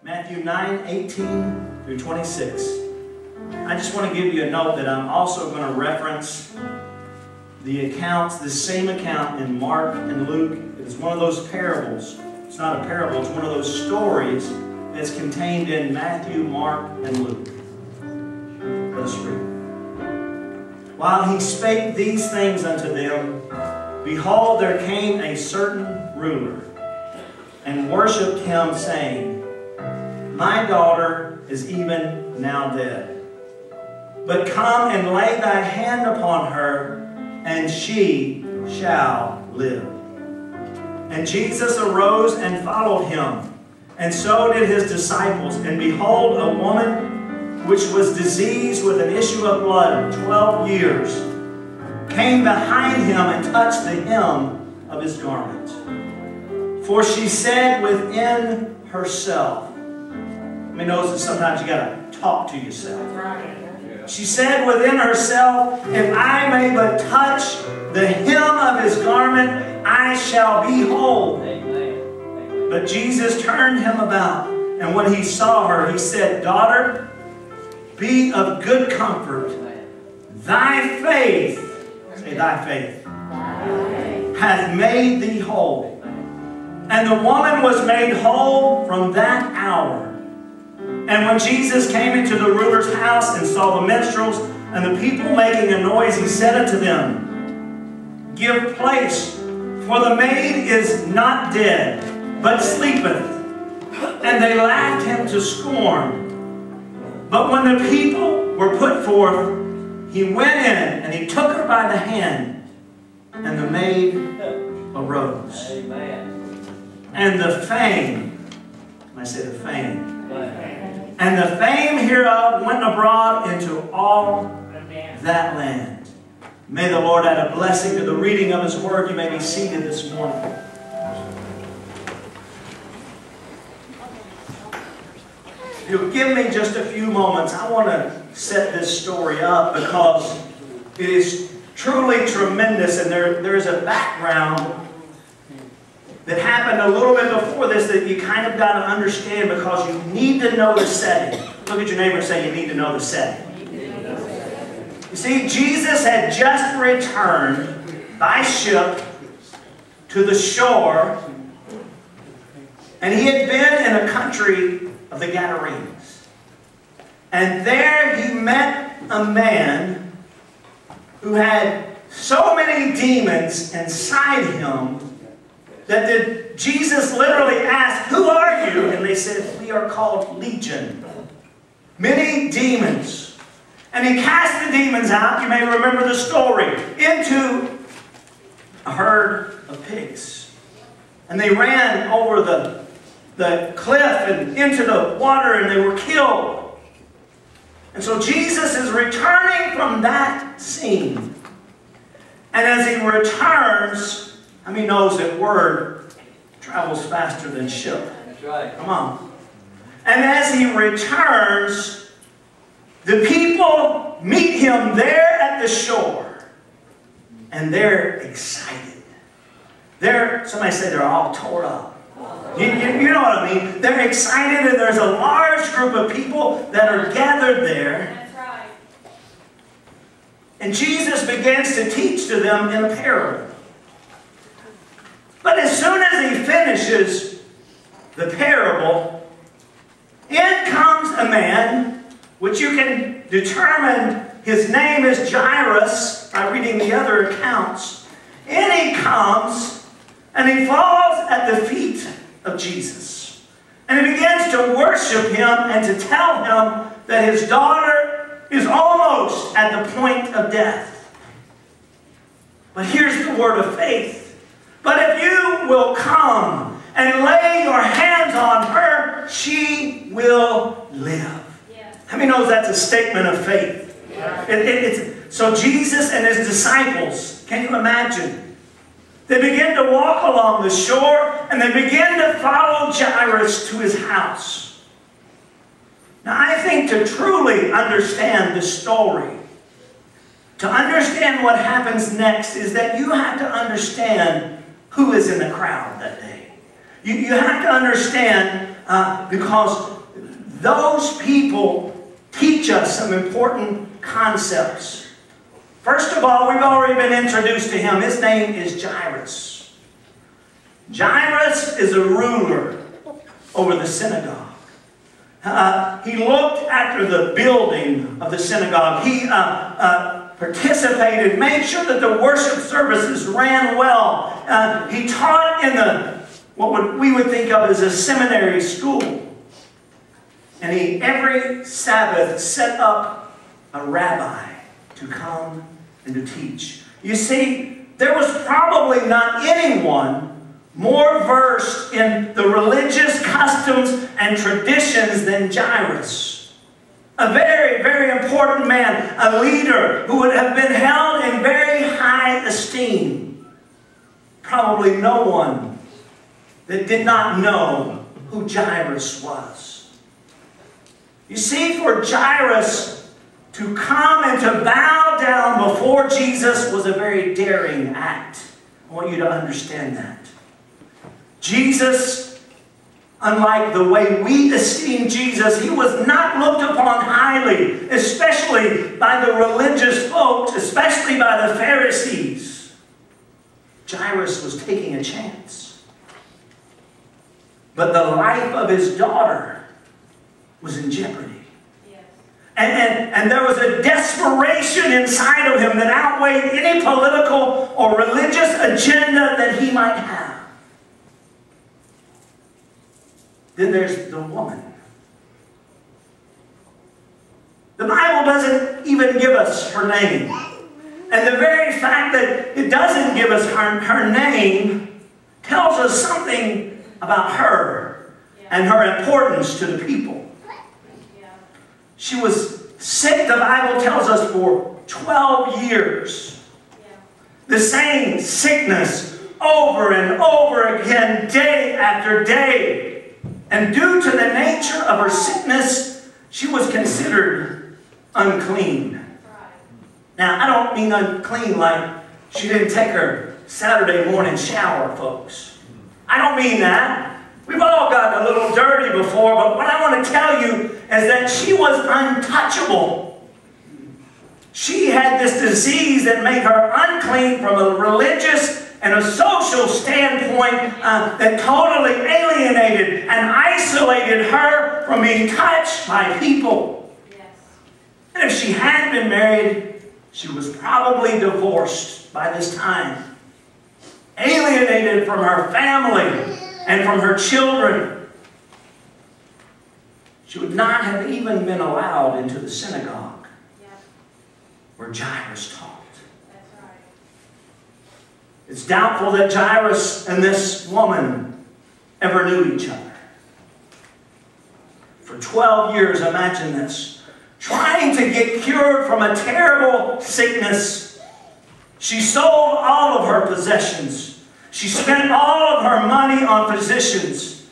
Matthew 9:18 through 26. I just want to give you a note that I'm also going to reference the accounts, this same account in Mark and Luke. It's one of those parables. It's not a parable, it's one of those stories that's contained in Matthew, Mark, and Luke. Let us read. While he spake these things unto them, behold, there came a certain ruler, and worshipped him, saying, My daughter is even now dead. But come and lay thy hand upon her, and she shall live. And Jesus arose and followed him, and so did his disciples. And behold, a woman which was diseased with an issue of blood 12 years came behind him and touched the hem of his garment. For she said within herself, I mean, knows that sometimes you got to talk to yourself. She said within herself, if I may but touch the hem of his garment, I shall be whole. But Jesus turned him about, and when he saw her, he said, Daughter, be of good comfort. Thy faith, say thy faith, hath made thee whole. And the woman was made whole from that hour. And when Jesus came into the ruler's house and saw the minstrels and the people making a noise, he said unto them, Give place, for the maid is not dead, but sleepeth. And they laughed him to scorn. But when the people were put forth, he went in, and he took her by the hand, and the maid arose. And the fame, I say the fame, and the fame hereof went abroad into all that land. May the Lord add a blessing to the reading of His Word. You may be seated this morning. If you'll give me just a few moments, I want to set this story up because it is truly tremendous, and there is a background that happened a little bit before this that you kind of got to understand because you need to know the setting. Look at your neighbor and say, you need to know the setting. You see, Jesus had just returned by ship to the shore, and he had been in a country of the Gadarenes. And there he met a man who had so many demons inside him that Jesus literally asked, Who are you? And they said, We are called Legion. Many demons. And he cast the demons out, you may remember the story, into a herd of pigs. And they ran over the cliff and into the water, and they were killed. And so Jesus is returning from that scene. And as he returns, how many knows that word travels faster than ship? That's right. Come on. And as he returns, the people meet him there at the shore. And they're excited. Somebody say they're all tore up. You know what I mean? They're excited, and there's a large group of people that are gathered there. That's right. And Jesus begins to teach to them in a parable. But as soon as he finishes the parable, in comes a man, which you can determine his name is Jairus by reading the other accounts. In he comes, and he falls at the feet of Jesus. And he begins to worship him and to tell him that his daughter is almost at the point of death. But here's the word of faith. But if you will come and lay your hands on her, she will live. Yes. How many knows that's a statement of faith? Yes. So Jesus and his disciples, can you imagine? They begin to walk along the shore, and they begin to follow Jairus to his house. Now I think to truly understand the story, to understand what happens next, is that you have to understand who is in the crowd that day. You have to understand because those people teach us some important concepts. First of all, we've already been introduced to him. His name is Jairus. Jairus is a ruler over the synagogue. He looked after the building of the synagogue. He participated, made sure that the worship services ran well. He taught in what we would think of as a seminary school. And he, every Sabbath, set up a rabbi to come and to teach. You see, there was probably not anyone more versed in the religious customs and traditions than Jairus. A very, very important man, a leader who would have been held in very high esteem. Probably no one that did not know who Jairus was. You see, for Jairus to come and to bow down before Jesus was a very daring act. I want you to understand that. Jesus, unlike the way we esteem Jesus, he was not looked upon highly, especially by the religious folks, especially by the Pharisees. Jairus was taking a chance. But the life of his daughter was in jeopardy. And there was a desperation inside of him that outweighed any political or religious agenda that he might have. Then there's the woman. The Bible doesn't even give us her name. And the very fact that it doesn't give us her name tells us something about her and her importance to the people. She was sick, the Bible tells us, for 12 years. The same sickness over and over again, day after day. And due to the nature of her sickness, she was considered unclean. Now, I don't mean unclean like she didn't take her Saturday morning shower, folks. I don't mean that. We've all gotten a little dirty before, but what I want to tell you is that she was untouchable. She had this disease that made her unclean from a religious and a social standpoint that totally alienated and isolated her from being touched by people. Yes. And if she had been married, she was probably divorced by this time. Alienated from her family and from her children. She would not have even been allowed into the synagogue where Jairus taught. It's doubtful that Jairus and this woman ever knew each other. For 12 years, imagine this. Trying to get cured from a terrible sickness. She sold all of her possessions. She spent all of her money on physicians.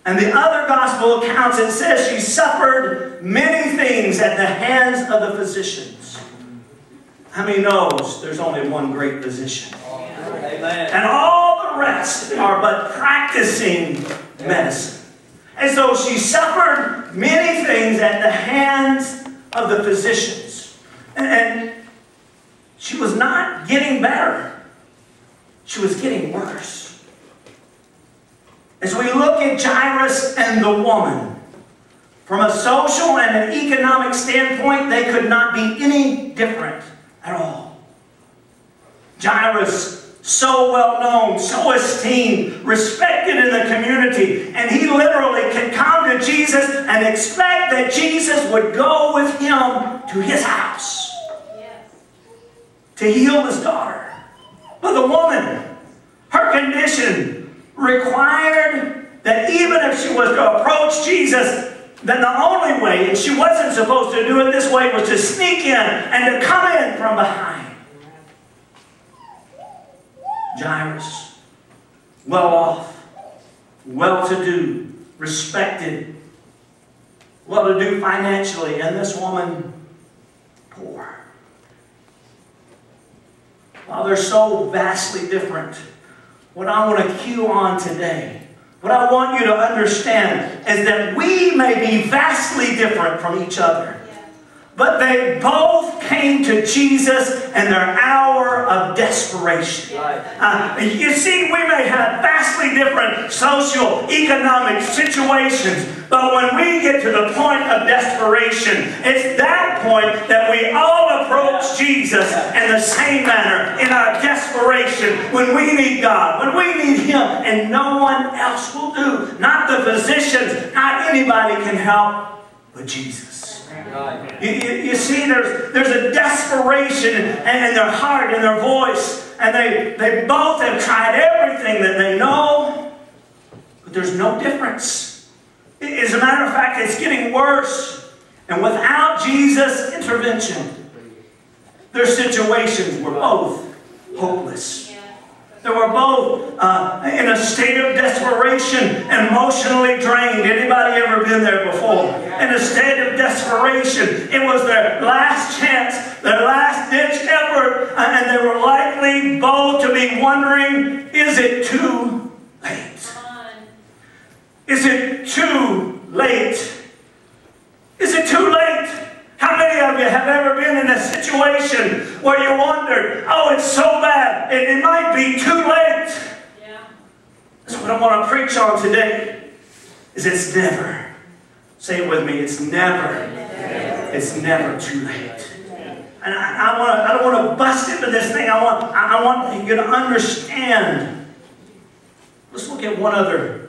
And the other gospel accounts, it says she suffered many things at the hands of the physicians. How many knows there's only one great physician? Amen. And all the rest are but practicing medicine. And so she suffered many things at the hands of the physicians. And she was not getting better. She was getting worse. As we look at Jairus and the woman, from a social and an economic standpoint, they could not be any different at all. Jairus, so well known, so esteemed, respected in the community, and he literally could come to Jesus and expect that Jesus would go with him to his house to heal his daughter. But the woman, her condition required that even if she was to approach Jesus, then the only way, and she wasn't supposed to do it this way, was to sneak in and to come in from behind. Jairus, well off, well-to-do, respected, well-to-do financially, and this woman, poor. While they're so vastly different, what I want to cue on today, what I want you to understand is that we may be vastly different from each other. But they both came to Jesus in their hour of desperation. You see, we may have vastly different social, economic situations, but when we get to the point of desperation, it's that point that we all approach Jesus in the same manner, in our desperation, when we need God, when we need Him, and no one else will do. Not the physicians, not anybody can help but Jesus. You see, there's a desperation in their heart, in their voice, and they both have tried everything that they know, but there's no difference. As a matter of fact, it's getting worse. And without Jesus' intervention, their situations were both hopeless. They were both in a state of desperation, emotionally drained. Anybody ever been there before? In a state of desperation. It was their last chance, their last ditch effort, and they were likely both to be wondering, is it too late? Is it too late? Is it too late? How many of you have ever been in a situation where you wondered, oh, it's so bad, it might be too late? That's what I want to preach on today, is it's never, say it with me, it's never too late. And I don't want to bust into this thing. I want you to understand. Let's look at one other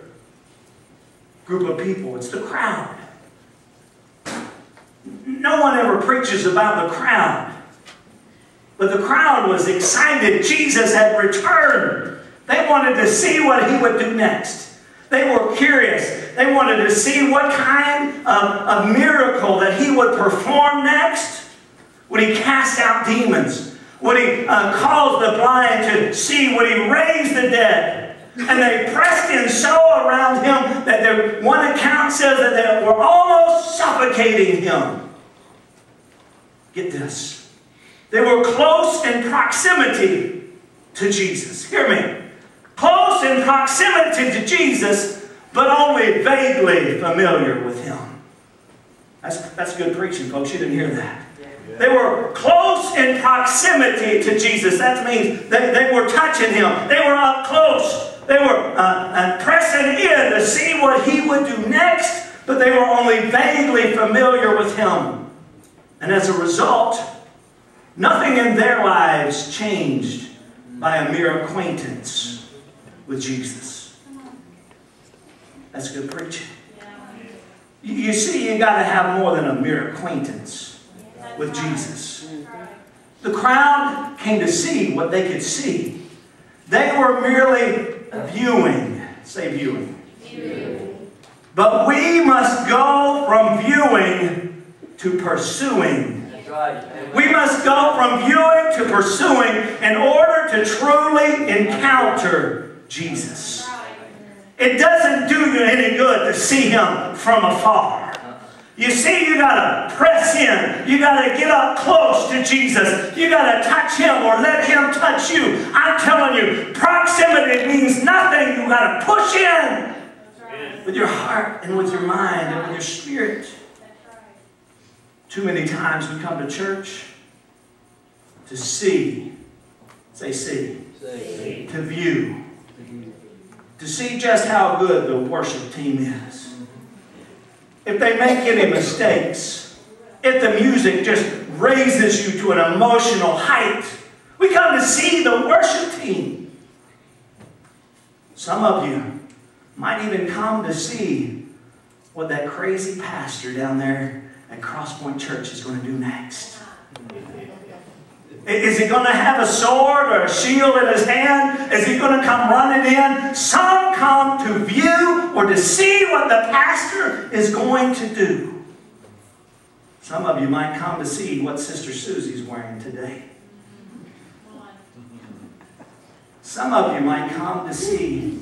group of people. It's the crowd. No one ever preaches about the crowd. But the crowd was excited. Jesus had returned. They wanted to see what He would do next. They were curious. They wanted to see what kind of miracle that He would perform next. Would He cast out demons? Would He cause the blind to see? Would He raise the dead? And they pressed in so around Him that one account says that they were almost suffocating Him. Get this. They were close in proximity to Jesus. Hear me. Close in proximity to Jesus, but only vaguely familiar with Him. That's good preaching, folks. You didn't hear that. They were close in proximity to Jesus. That means they were touching Him. They were up close. They were pressing in to see what He would do next, but they were only vaguely familiar with Him. And as a result, nothing in their lives changed by a mere acquaintance with Jesus. That's good preaching. You see, you got to have more than a mere acquaintance with Jesus. The crowd came to see what they could see. They were merely viewing. Say viewing. But we must go from viewing to pursuing. We must go from viewing to pursuing in order to truly encounter Jesus. It doesn't do you any good to see Him from afar. You see, you got to press in. You got to get up close to Jesus. You got to touch Him or let Him touch you. I'm telling you, proximity means nothing. You got to push in with your heart and with your mind and with your spirit. Too many times we come to church to see. Say see. To view. To see just how good the worship team is. If they make any mistakes, if the music just raises you to an emotional height, we come to see the worship team. Some of you might even come to see what that crazy pastor down there at Crosspointe Church is going to do next. Is he going to have a sword or a shield in his hand? Is he going to come running in? Some come to view or to see what the pastor is going to do. Some of you might come to see what Sister Susie's wearing today. Some of you might come to see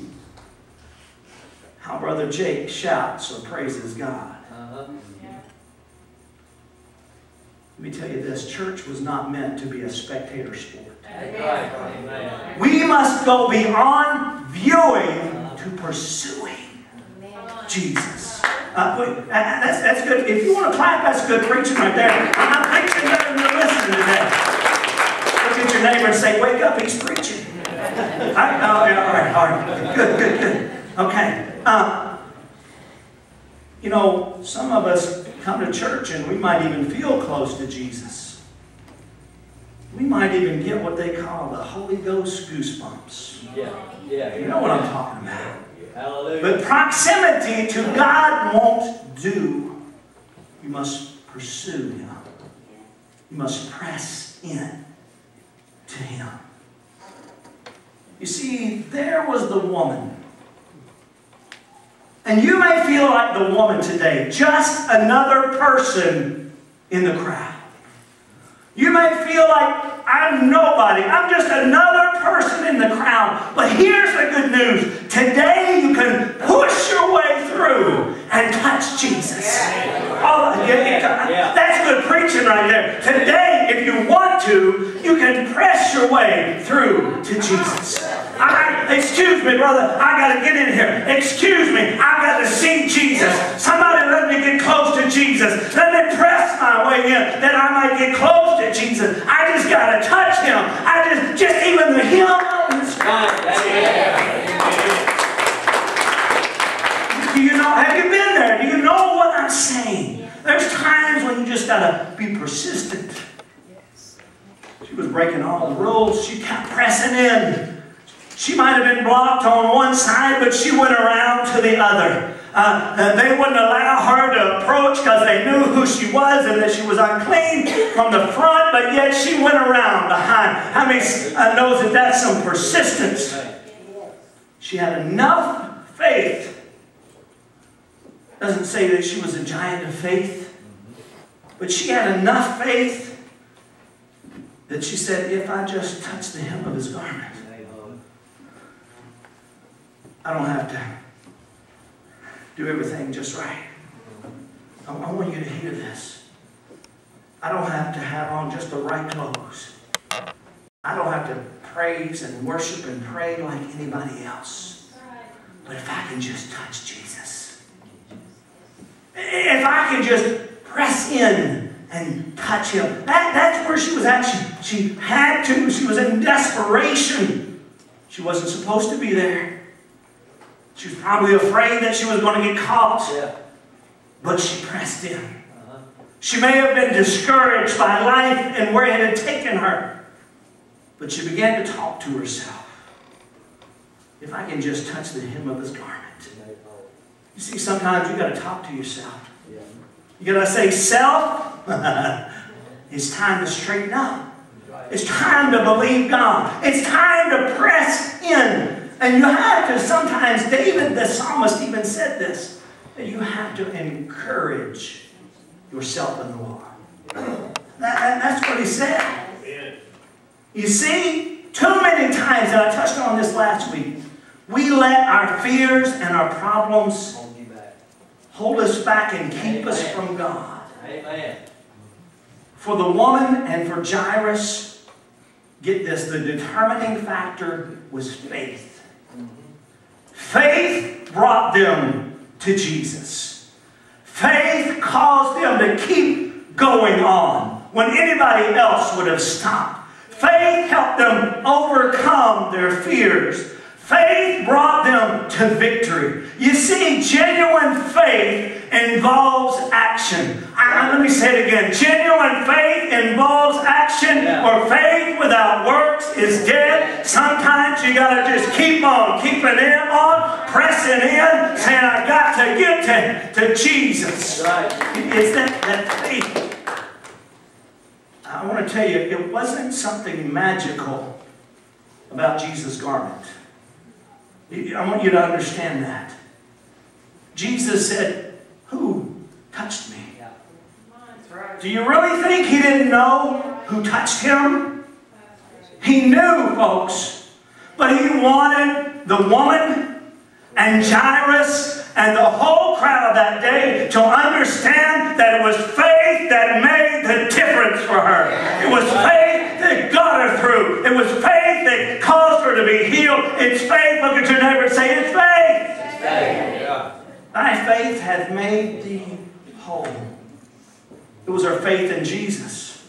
how Brother Jake shouts or praises God. Let me tell you this, church was not meant to be a spectator sport. We must go beyond viewing to pursuing. Jesus. That's good. If you want to clap, that's good preaching right there. I'm preaching better than you're listening today. Look at your neighbor and say, wake up, he's preaching. All right. Good. Okay. You know, some of us come to church and we might even feel close to Jesus. We might even get what they call the Holy Ghost goosebumps. Yeah. You know what I'm talking about. Hallelujah. But proximity to God won't do. You must pursue Him. You must press in to Him. You see, there was the woman. And you may feel like the woman today, just another person in the crowd. You may feel like I'm nobody. I'm just another person in the crowd. But here's the good news. Today you can push your way through and touch Jesus. That's good preaching right there. Today, if you want to, you can press your way through to Jesus. Excuse me, brother, I got to get in here. Excuse me, I've got to see Jesus. Somebody let me get close to Jesus. Let me press my way in that I might get close to Jesus. I just got to touch Him. I just even the hymn of His Do you know, have you been there? Do you know what I'm saying? There's times when you just got to be persistent. She was breaking all the rules. She kept pressing in. She might have been blocked on one side, but she went around to the other. They wouldn't allow her to approach because they knew who she was and that she was unclean from the front, but yet she went around behind. How many knows that that's some persistence? She had enough faith. Doesn't say that she was a giant of faith, but she had enough faith that she said, if I just touch the hem of His garment, I don't have to do everything just right. I want you to hear this. I don't have to have on just the right clothes. I don't have to praise and worship and pray like anybody else. But if I can just touch Jesus, if I can just press in and touch Him, that's where she was at. She had to. She was in desperation. She wasn't supposed to be there. She was probably afraid that she was going to get caught. But she pressed in. She may have been discouraged by life and where it had taken her. But she began to talk to herself. If I can just touch the hem of His garment. You see, sometimes you got to talk to yourself. You got to say, self, it's time to straighten up. It's time to believe God. It's time to press in. And you have to, sometimes, David the psalmist even said this, that you have to encourage yourself in the Lord. That's what he said. You see, too many times, and I touched on this last week, we let our fears and our problems hold us back and keep us from God. For the woman and for Jairus, get this, the determining factor was faith. Faith brought them to Jesus. Faith caused them to keep going on when anybody else would have stopped. Faith helped them overcome their fears. Faith brought them to victory. You see, genuine faith involves action. Let me say it again. Genuine faith involves action, or faith without works is dead. Sometimes you got to just keep on, keeping on, pressing in, saying, I've got to get to Jesus. It's that faith. I want to tell you, it wasn't something magical about Jesus' garment. I want you to understand that. Jesus said, who touched me? Do you really think He didn't know who touched Him? He knew, folks. But He wanted the woman and Jairus and the whole crowd that day to understand that it was faith that made the difference for her. It was faith that got her through. It was faith that caused her to be healed. It's faith. Look at your neighbor and say, it's faith. It's faith. By faith hath made thee whole. It was our faith in Jesus.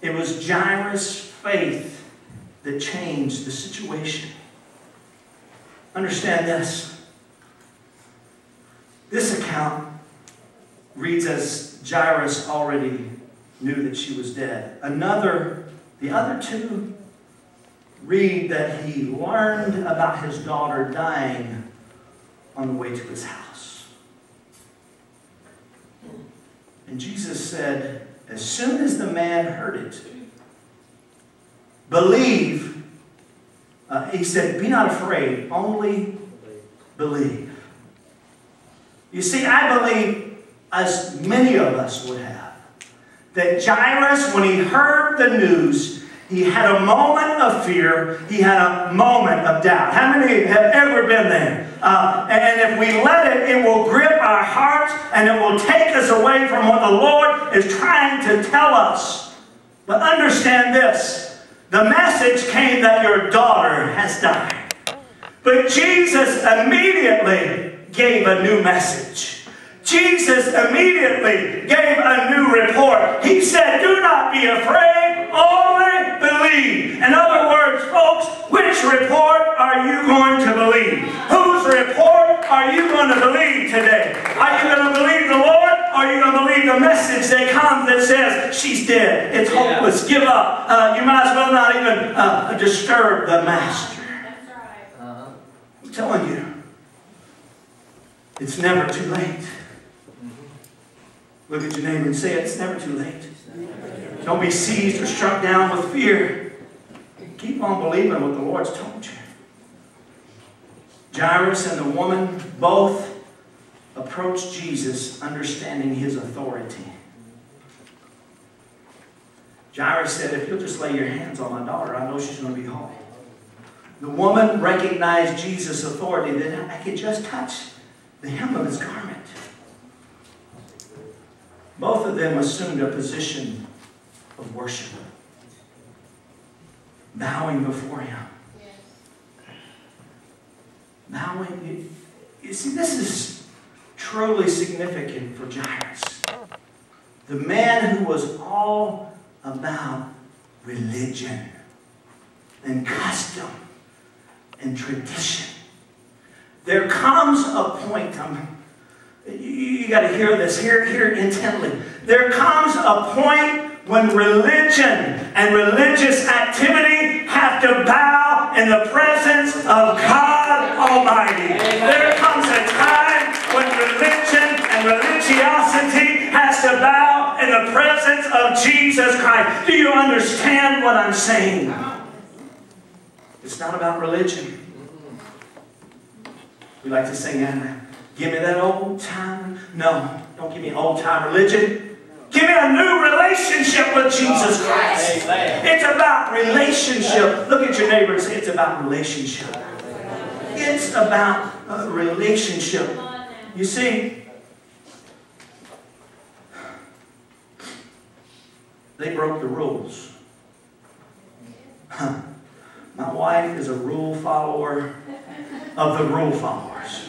It was Jairus' faith that changed the situation. Understand this. This account reads as Jairus already knew that she was dead. The other two read that he learned about his daughter dying on the way to his house. And Jesus said, as soon as the man heard it, believe. He said, be not afraid, only believe. You see, I believe, as many of us would have, that Jairus, when he heard the news, he had a moment of fear. He had a moment of doubt. How many have ever been there? And if we let it, it will grip our hearts and it will take us away from what the Lord is trying to tell us. But understand this. The message came that your daughter has died. But Jesus immediately gave a new message. Jesus immediately gave a new report. He said, do not be afraid, only believe. In other words, folks, which report are you going to believe? Whose report are you going to believe today? Are you going to believe the Lord? Or are you going to believe the message that comes that says, she's dead, it's hopeless, give up. You might as well not even disturb the master. That's right. I'm telling you, it's never too late. Look at your neighbor and say, it's never too late. Don't be seized or struck down with fear. Keep on believing what the Lord's told you. Jairus and the woman both approached Jesus understanding his authority. Jairus said, if you'll just lay your hands on my daughter, I know she's going to be whole. The woman recognized Jesus' authority, that I could just touch the hem of his garment. Both of them assumed a position of worship, bowing before him. Bowing. You see, this is truly significant for Jairus. The man who was all about religion and custom and tradition. There comes a point, you got to hear this, hear it intently. There comes a point when religion and religious activity have to bow in the presence of God Almighty. There comes a time when religion and religiosity has to bow in the presence of Jesus Christ. Do you understand what I'm saying? It's not about religion. We like to sing, give me that old time. No, don't give me old time religion. Give me a new relationship with Jesus Christ. It's about relationship. Look at your neighbor and say, it's about relationship. It's about relationship. You see, they broke the rules. My wife is a rule follower of the rule followers.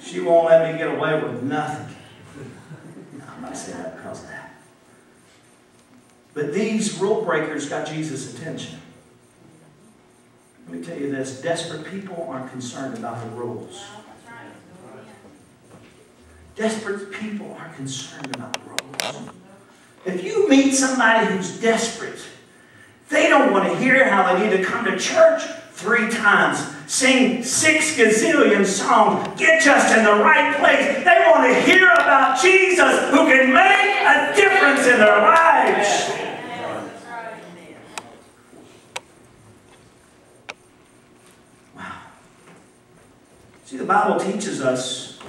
She won't let me get away with nothing. No, I'm not saying that because of that. But these rule breakers got Jesus' attention. Let me tell you this. Desperate people aren't concerned about the rules. Desperate people aren't concerned about the rules. If you meet somebody who's desperate, they don't want to hear how they need to come to church 3 times, sing 6 gazillion songs, get just in the right place. They want to hear about Jesus who can make a difference in their lives. Wow. See, the Bible teaches us,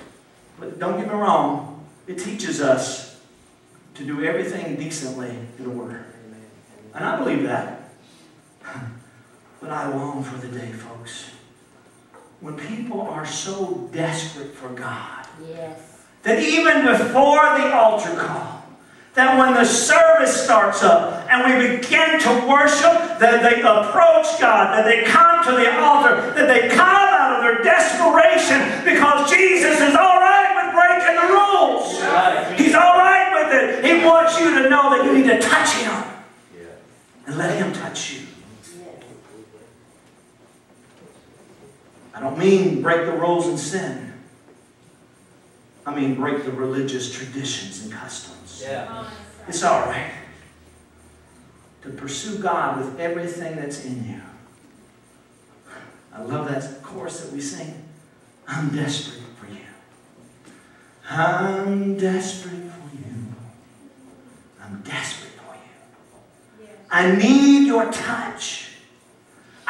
but don't get me wrong, it teaches us to do everything decently in order. And I believe that. But I long for the day, folks, when people are so desperate for God, that even before the altar call, that when the service starts up and we begin to worship, that they approach God, that they come to the altar, that they come out of their desperation because Jesus is all right let Him touch you. I don't mean break the rules and sin. I mean break the religious traditions and customs. Yeah. It's all right to pursue God with everything that's in you. I love that chorus that we sing. I'm desperate for you. I'm desperate for you. I'm desperate for you. I need your touch.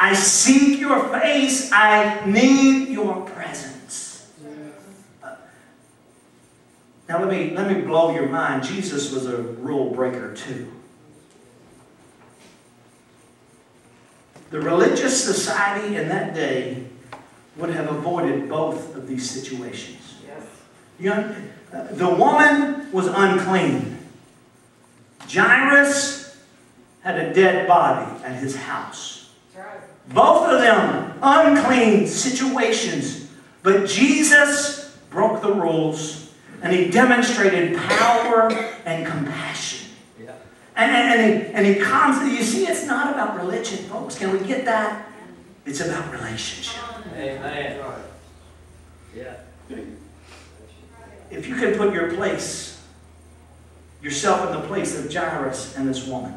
I seek your face. I need your presence. Now let me blow your mind. Jesus was a rule breaker too. The religious society in that day would have avoided both of these situations. Yes. The woman was unclean. Jairus had a dead body at his house. Both of them unclean situations. But Jesus broke the rules and He demonstrated power and compassion. Yeah. And he comes. You see, it's not about religion, folks. Can we get that? It's about relationship. Amen. Yeah. If you could put yourself in the place of Jairus and this woman.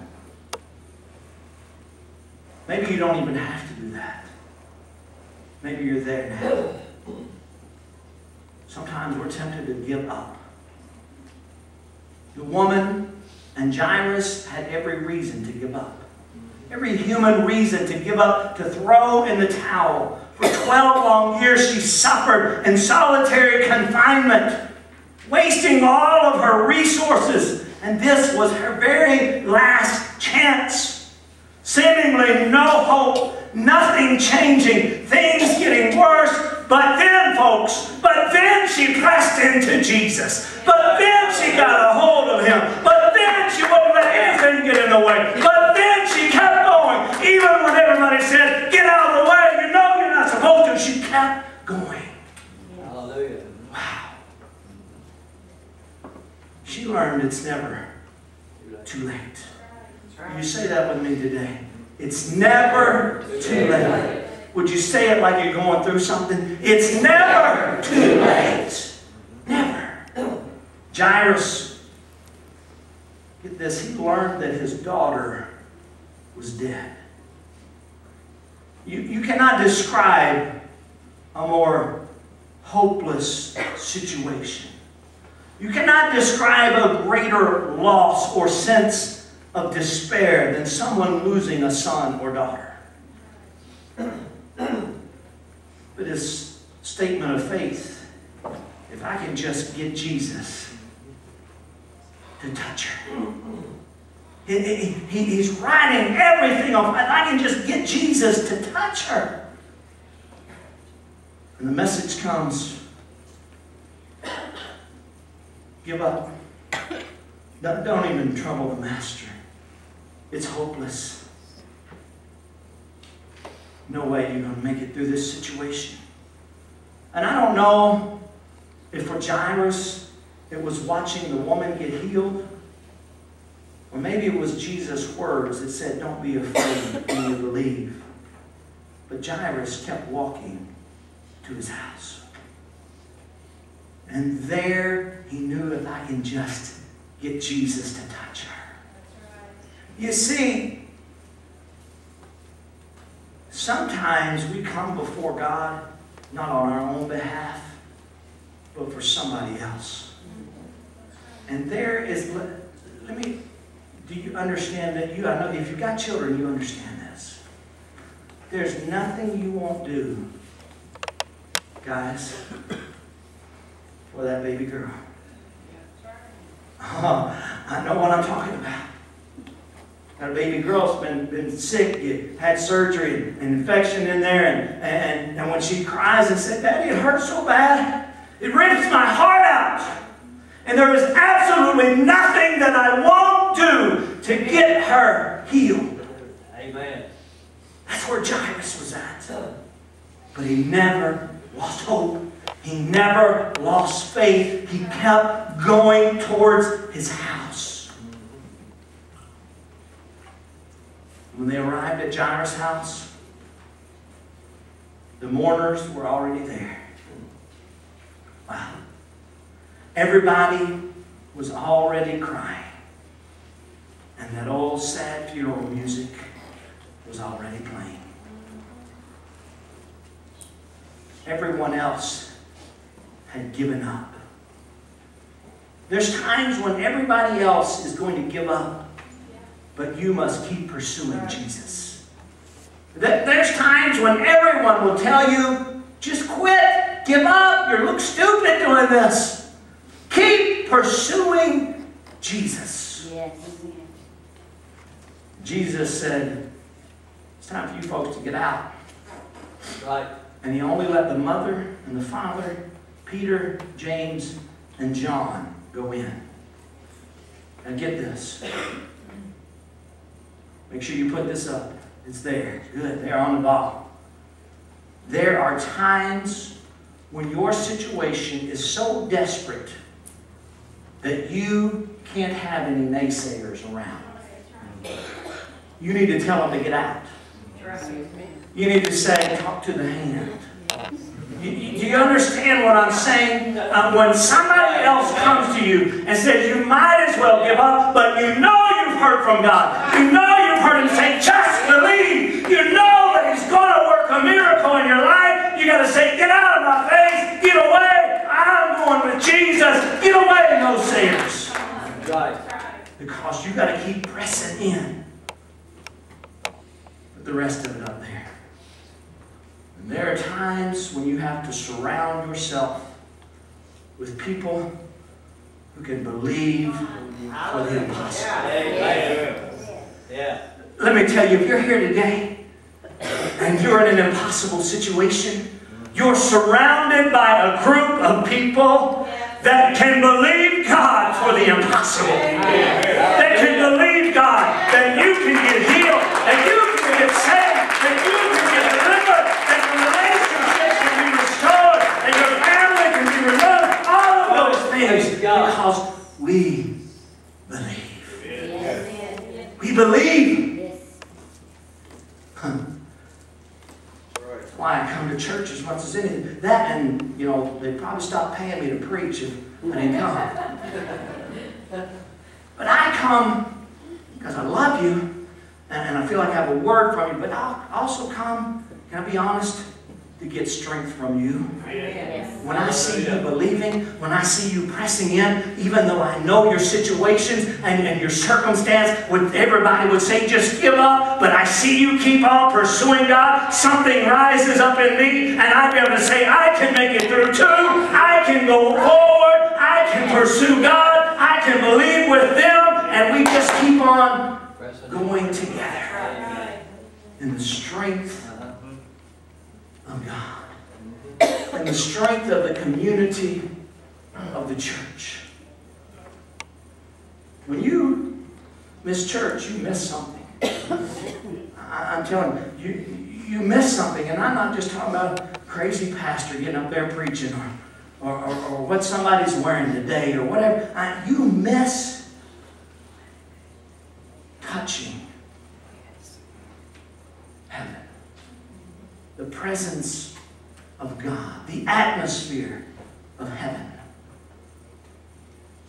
Maybe you don't even have to do that. Maybe you're there now. Sometimes we're tempted to give up. The woman and Jairus had every reason to give up. Every human reason to give up, to throw in the towel. For 12 long years she suffered in solitary confinement, wasting all of her resources. And this was her very last chance. Seemingly no hope, nothing changing, things getting worse. But then, folks, she pressed into Jesus. But then she got a hold of Him. But then she wouldn't let anything get in the way. But then she kept going. Even when everybody said, get out of the way, you know you're not supposed to. She kept going. Hallelujah. Wow. She learned it's never too late. You say that with me today. It's never too late. Would you say it like you're going through something? It's never too late. Never. Jairus, get this, he learned that his daughter was dead. You cannot describe a more hopeless situation. You cannot describe a greater loss or sense of despair than someone losing a son or daughter. But his statement of faith, if I can just get Jesus to touch her. He's writing everything off. If I can just get Jesus to touch her. And the message comes, give up. Don't even trouble the Master. It's hopeless. No way you're going to make it through this situation. And I don't know if for Jairus it was watching the woman get healed, or maybe it was Jesus' words that said, don't be afraid when you believe. But Jairus kept walking to his house. And there he knew, if I can just get Jesus to touch her. You see, sometimes we come before God not on our own behalf, but for somebody else. And there is, do you understand that? I know if you've got children, you understand this. There's nothing you won't do, guys, for that baby girl. Oh, I know what I'm talking about. Got a baby girl's been sick, had surgery, an infection in there, and when she cries and said, Daddy, it hurts so bad, it rips my heart out. And there is absolutely nothing that I won't do to get her healed. Amen. That's where Jairus was at. But he never lost hope. He never lost faith. He kept going towards his house. When they arrived at Jairus' house, the mourners were already there. Wow. Everybody was already crying. And that old sad funeral music was already playing. Everyone else had given up. There's times when everybody else is going to give up, but you must keep pursuing Jesus. There's times when everyone will tell you, just quit, give up, you look stupid doing this. Keep pursuing Jesus. Yes. Jesus said, it's time for you folks to get out. Right. And he only let the mother and the father, Peter, James, and John go in. Now get this. Make sure you put this up. It's there. Good. They're on the ball. There are times when your situation is so desperate that you can't have any naysayers around. You need to tell them to get out. You need to say, talk to the hand. Do you understand what I'm saying? When somebody else comes to you and says you might as well give up, but you know you've heard from God. You know you've heard Him say, just believe. You know that He's going to work a miracle in your life. You got to say, get out of my face. Get away. I'm going with Jesus. Get away, no sayers. Right. Because you got to keep pressing in. Put the rest of it up there. And there are times when you have to surround yourself with people who can believe for the impossible. Yeah. Let me tell you, if you're here today and you're in an impossible situation, you're surrounded by a group of people that can believe God for the impossible. That can believe God that you can get healed, that you can get saved, that you can get delivered, that your relationships can be restored, that your family can be renewed, all of those things, because we believe. We believe. That's why I come to church as much as anything. That and, you know, they probably stopped paying me to preach if I didn't come. But I come because I love you and I feel like I have a word from you. But I'll also come, can I be honest, to get strength from you. Yes. When I see you believing, when I see you pressing in, even though I know your situations and your circumstance, everybody would say, just give up, but I see you keep on pursuing God, something rises up in me, and I'd be able to say, I can make it through too. I can go forward. I can pursue God. I can believe with them, and we just keep on going together in the strength of God, and the strength of the community of the church. When you miss church, you miss something. I'm telling you, you miss something, and I'm not just talking about a crazy pastor getting up there preaching or what somebody's wearing today or whatever. You miss touching heaven. The presence of God, the atmosphere of heaven.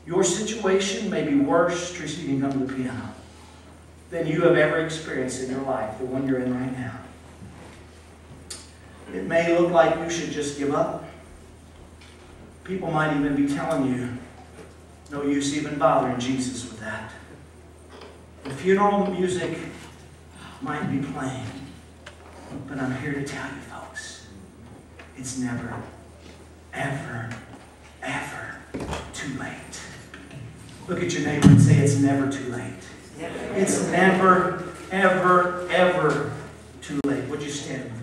Your situation may be worse, Tracy, you can come to the piano, than you have ever experienced in your life, the one you're in right now. It may look like you should just give up. People might even be telling you, no use even bothering Jesus with that. The funeral music might be playing. But I'm here to tell you, folks, it's never, ever, ever too late. Look at your neighbor and say, it's never too late. It's never, ever, ever too late. Would you stand with me?